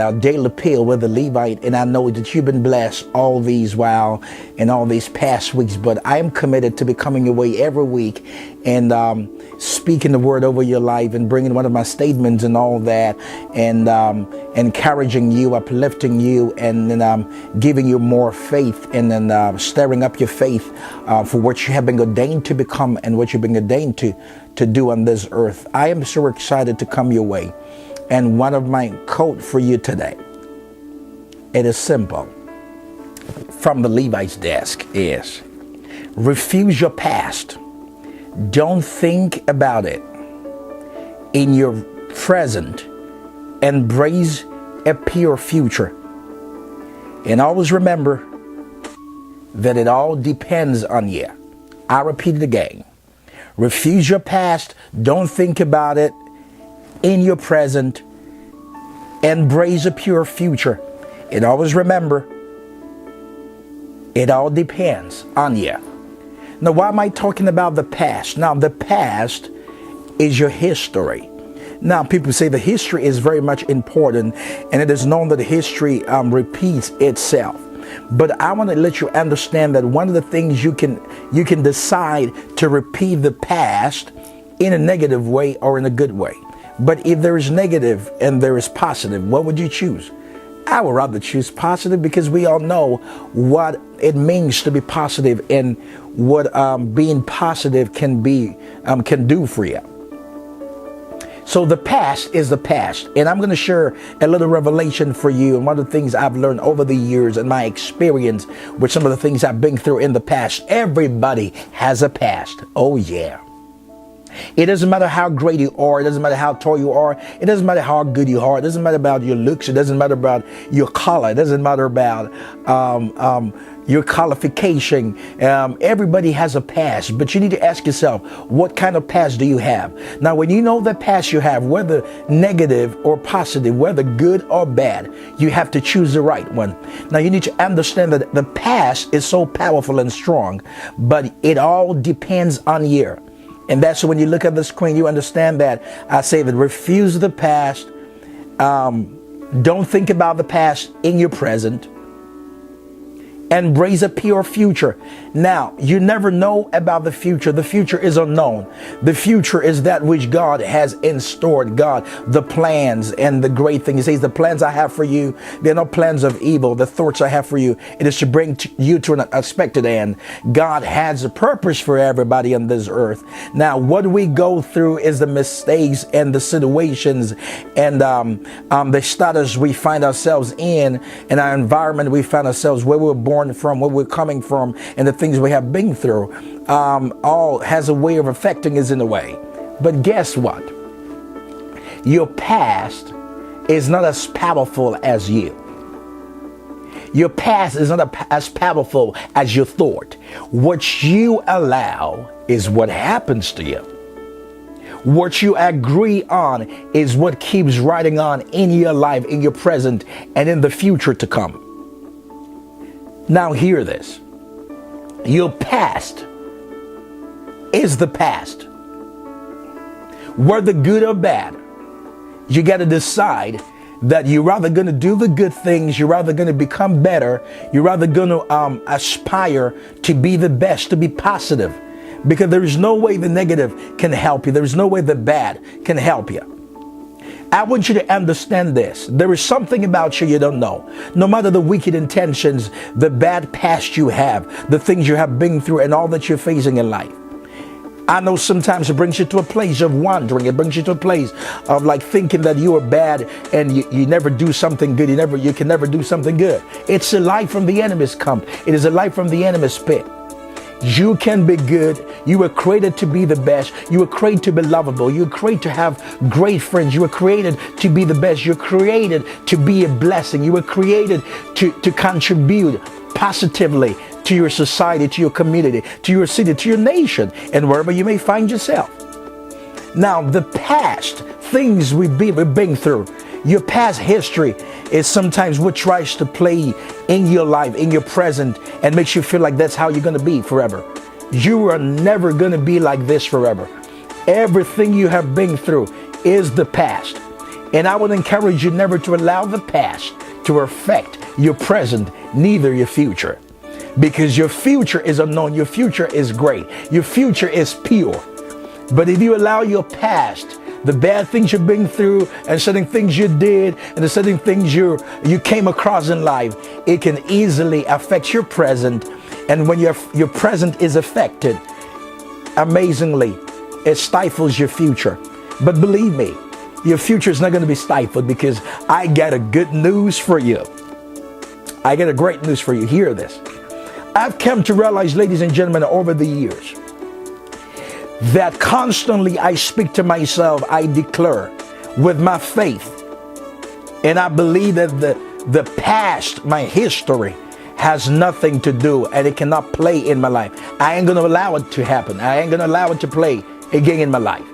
our daily pill with the Levite, and I know that you've been blessed all these while and all these past weeks, but I am committed to becoming your way every week and speaking the word over your life and bringing one of my statements and all that, and encouraging you, uplifting you, and then giving you more faith, and then stirring up your faith for what you have been ordained to become and what you've been ordained to do on this earth. I am so excited to come your way. And one of my quote for you today, it is simple, from the Levite's desk, is refuse your past. Don't think about it. In your present, embrace a pure future. And always remember that it all depends on you. I repeat it again. Refuse your past. Don't think about it. In your present, embrace a pure future. And always remember, it all depends on you. Now, why am I talking about the past? Now, the past is your history. Now, people say the history is very much important, and it is known that history repeats itself. But I want to let you understand that one of the things you can decide to repeat the past in a negative way or in a good way. But if there is negative and there is positive, what would you choose? I would rather choose positive, because we all know what it means to be positive and what being positive can do for you. So the past is the past, and I'm going to share a little revelation for you, and one of the things I've learned over the years and my experience with some of the things I've been through in the past. Everybody has a past. Oh yeah. It doesn't matter how great you are. It doesn't matter how tall you are. It doesn't matter how good you are. It doesn't matter about your looks. It doesn't matter about your color. It doesn't matter about your qualification. Everybody has a past, but you need to ask yourself, what kind of past do you have? Now, when you know the past you have, whether negative or positive, whether good or bad, you have to choose the right one. Now, you need to understand that the past is so powerful and strong, but it all depends on you. And that's when you look at the screen, you understand that I say that refuse the past. Don't think about the past in your present. Embrace a pure future. Now, you never know about the future. The future is unknown. The future is that which God has in store. God, the plans and the great thing. He says, the plans I have for you, they're not plans of evil. The thoughts I have for you, it is to bring you to an expected end. God has a purpose for everybody on this earth. Now, what we go through is the mistakes and the situations and the status we find ourselves in, and our environment we find ourselves, where we were born from, where we're coming from, and the things we have been through, all has a way of affecting us in a way. But guess what? Your past is not as powerful as you. Your past is not as powerful as you thought. What you allow is what happens to you. What you agree on is what keeps writing on in your life, in your present, and in the future to come. Now hear this. Your past is the past. Whether good or bad, you got to decide that you're rather going to do the good things, you're rather going to become better, you're rather going to aspire to be the best, to be positive. Because there is no way the negative can help you. There is no way the bad can help you. I want you to understand this. There is something about you you don't know. No matter the wicked intentions, the bad past you have, the things you have been through, and all that you're facing in life. I know sometimes it brings you to a place of wandering. It brings you to a place of like thinking that you are bad and you never do something good. You can never do something good. It's a life from the enemy's camp. It is a life from the enemy's pit. You can be good. You were created to be the best. You were created to be lovable. You were created to have great friends. You were created to be the best. You're created to be a blessing. You were created to contribute positively to your society, to your community, to your city, to your nation, and wherever you may find yourself. Now, the past things we've been through, your past history is sometimes what tries to play in your life, in your present, and makes you feel like that's how you're going to be forever. You are never going to be like this forever. Everything you have been through is the past. And I would encourage you never to allow the past to affect your present, neither your future. Because your future is unknown. Your future is great. Your future is pure. But if you allow your past, the bad things you've been through and certain things you did and the certain things you came across in life, it can easily affect your present. And when your present is affected, amazingly, it stifles your future. But believe me, your future is not going to be stifled, because I got a good news for you. I got a great news for you. Hear this. I've come to realize, ladies and gentlemen, over the years, that constantly I speak to myself, I declare with my faith, and I believe that the past, my history, has nothing to do, and it cannot play in my life. I ain't going to allow it to happen. I ain't going to allow it to play again in my life.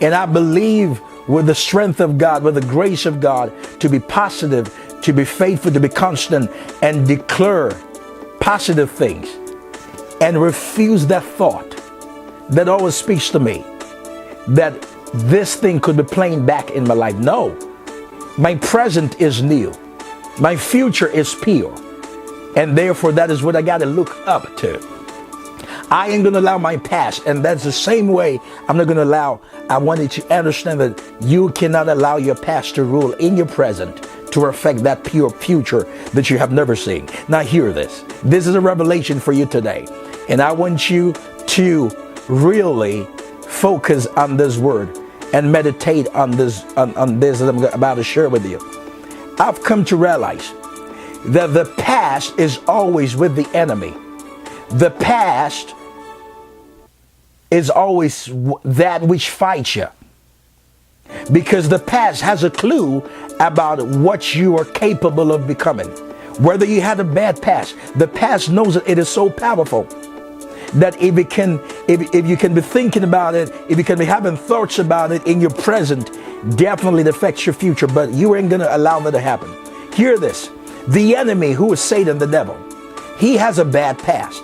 And I believe with the strength of God, with the grace of God, to be positive, to be faithful, to be constant, and declare positive things, and refuse that thought that always speaks to me that this thing could be playing back in my life. No, my present is new. My future is pure. And therefore, that is what I got to look up to. I ain't going to allow my past. And that's the same way I'm not going to allow. I want you to understand that you cannot allow your past to rule in your present to affect that pure future that you have never seen. Now hear this. This is a revelation for you today. And I want you to really focus on this word and meditate on this that I'm about to share with you. I've come to realize that the past is always with the enemy. The past is always that which fights you, because the past has a clue about what you are capable of becoming. Whether you had a bad past, the past knows that it is so powerful that if you can be thinking about it, if you can be having thoughts about it in your present, definitely it affects your future. But you ain't going to allow that to happen. Hear this. The enemy, who is Satan, the devil, he has a bad past.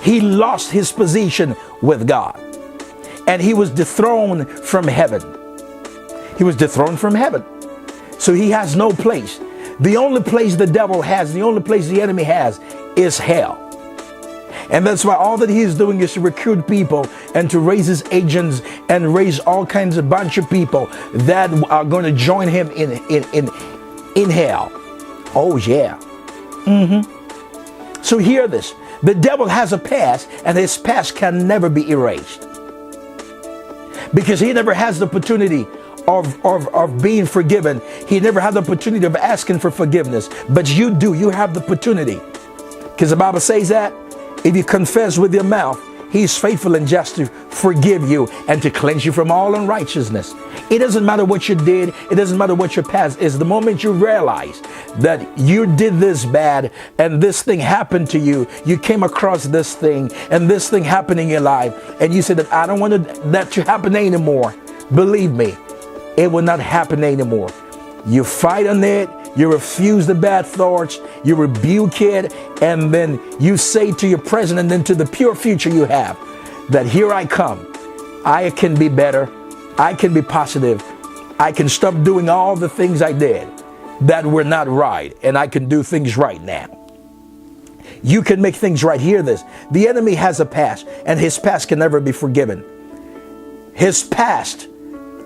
He lost his position with God, and he was dethroned from heaven. He was dethroned from heaven. So he has no place. The only place the devil has, the only place the enemy has, is hell. And that's why all that he's doing is to recruit people and to raise his agents and raise all kinds of bunch of people that are going to join him in hell. Oh yeah. So hear this. The devil has a past, and his past can never be erased, because he never has the opportunity of being forgiven. He never had the opportunity of asking for forgiveness. But you do. You have the opportunity, because the Bible says that if you confess with your mouth, he's faithful and just to forgive you and to cleanse you from all unrighteousness. It doesn't matter what you did. It doesn't matter what your past is. The moment you realize that you did this bad and this thing happened to you, you came across this thing and this thing happened in your life, and you said that I don't want that to happen anymore. Believe me, it will not happen anymore. You fight on it. You refuse the bad thoughts, you rebuke it, and then you say to your present and then to the pure future you have, that here I come. I can be better. I can be positive. I can stop doing all the things I did that were not right, and I can do things right now. You can make things right. Hear this. The enemy has a past, and his past can never be forgiven. His past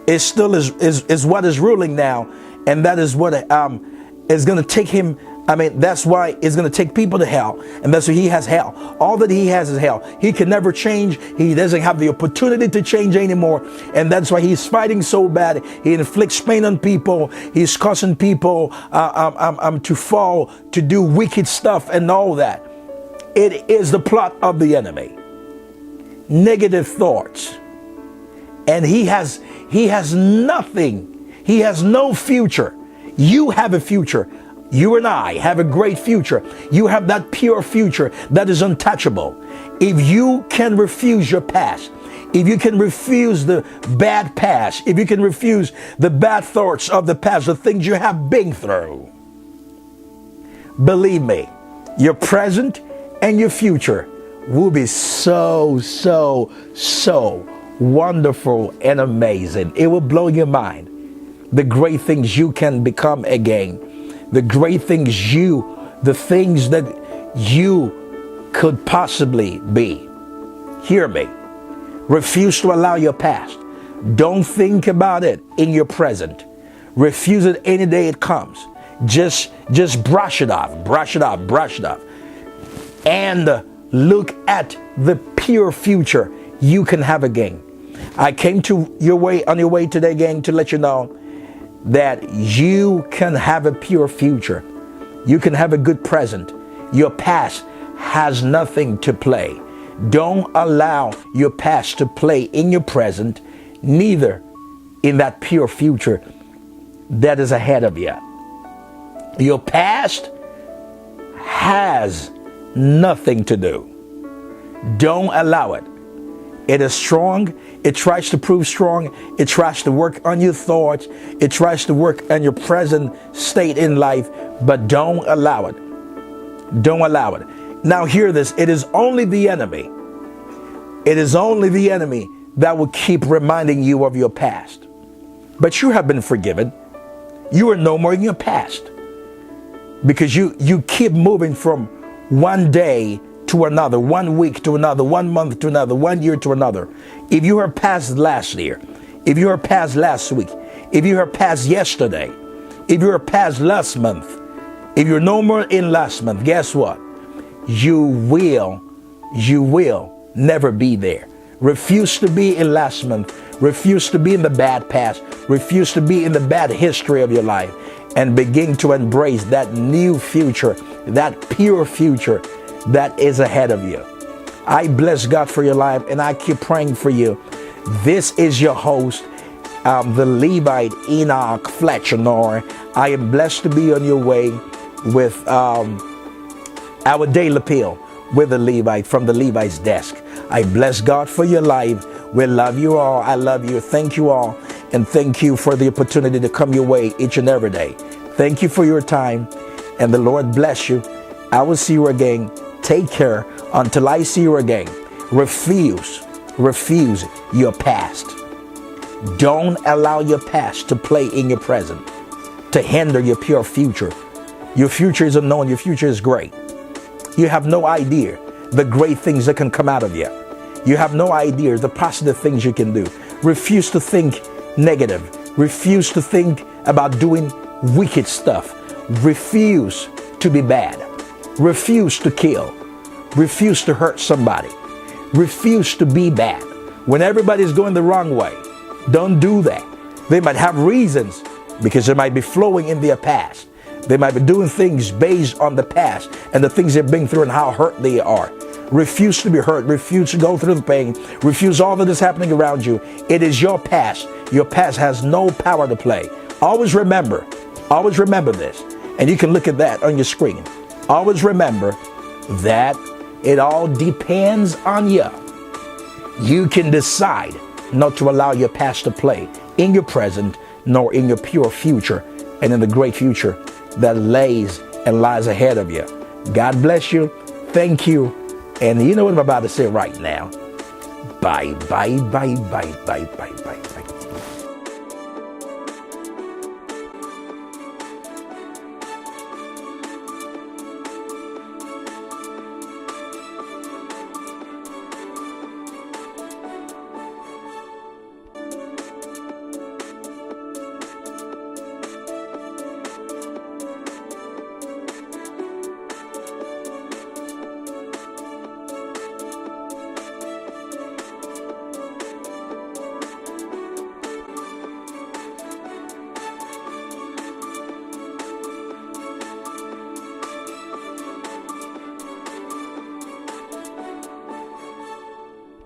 is still is what is ruling now, and that is what is going to take him. That's why it's going to take people to hell. And that's why he has hell. All that he has is hell. He can never change. He doesn't have the opportunity to change anymore. And that's why he's fighting so bad. He inflicts pain on people. He's causing people to fall, to do wicked stuff and all that. It is the plot of the enemy. Negative thoughts. And he has nothing. He has no future. You have a future. You and I have a great future. You have that pure future that is untouchable. If you can refuse your past, if you can refuse the bad past, if you can refuse the bad thoughts of the past, the things you have been through, believe me, your present and your future will be so wonderful and amazing. It will blow your mind. the great things you can become again, the things that you could possibly be. Hear me. Refuse to allow your past. Don't think about it in your present. Refuse it any day it comes. Just brush it off, and look at the pure future you can have again. I came on your way today, gang, to let you know that you can have a pure future. You can have a good present. Your past has nothing to play. Don't allow your past to play in your present, neither in that pure future that is ahead of you. Your past has nothing to do. Don't allow it. It is strong. It tries to prove strong. It tries to work on your thoughts. It tries to work on your present state in life, but don't allow it. Don't allow it. Now hear this. It is only the enemy. It is only the enemy that will keep reminding you of your past. But you have been forgiven. You are no more in your past. Because you keep moving from one day to another, 1 week to another, 1 month to another, 1 year to another. If you are past last year, if you are past last week, if you are past yesterday, if you are past last month, if you're no more in last month, guess what? You will never be there. Refuse to be in last month. Refuse to be in the bad past. Refuse to be in the bad history of your life, and begin to embrace that new future, that pure future that is ahead of you. I bless God for your life, and I keep praying for you. This is your host, the Levite Enoch Fletcher. I am blessed to be on your way with our daily appeal with the Levite from the Levite's desk. I bless God for your life. We love you all. I love you. Thank you all. And thank you for the opportunity to come your way each and every day. Thank you for your time, and the Lord bless you. I will see you again. Take care until I see you again. Refuse your past. Don't allow your past to play in your present, to hinder your pure future. Your future is unknown. Your future is great. You have no idea the great things that can come out of you. You have no idea the positive things you can do. Refuse to think negative. Refuse to think about doing wicked stuff. Refuse to be bad. Refuse to kill. Refuse to hurt somebody. Refuse to be bad. When everybody's going the wrong way, don't do that. They might have reasons because they might be flowing in their past. They might be doing things based on the past and the things they've been through and how hurt they are. Refuse to be hurt. Refuse to go through the pain. Refuse all that is happening around you. It is your past. Your past has no power to play. Always remember this. And you can look at that on your screen. Always remember that it all depends on you. You can decide not to allow your past to play in your present, nor in your pure future, and in the great future that lays and lies ahead of you. God bless you. Thank you. And you know what I'm about to say right now. Bye, bye, bye, bye, bye, bye, bye.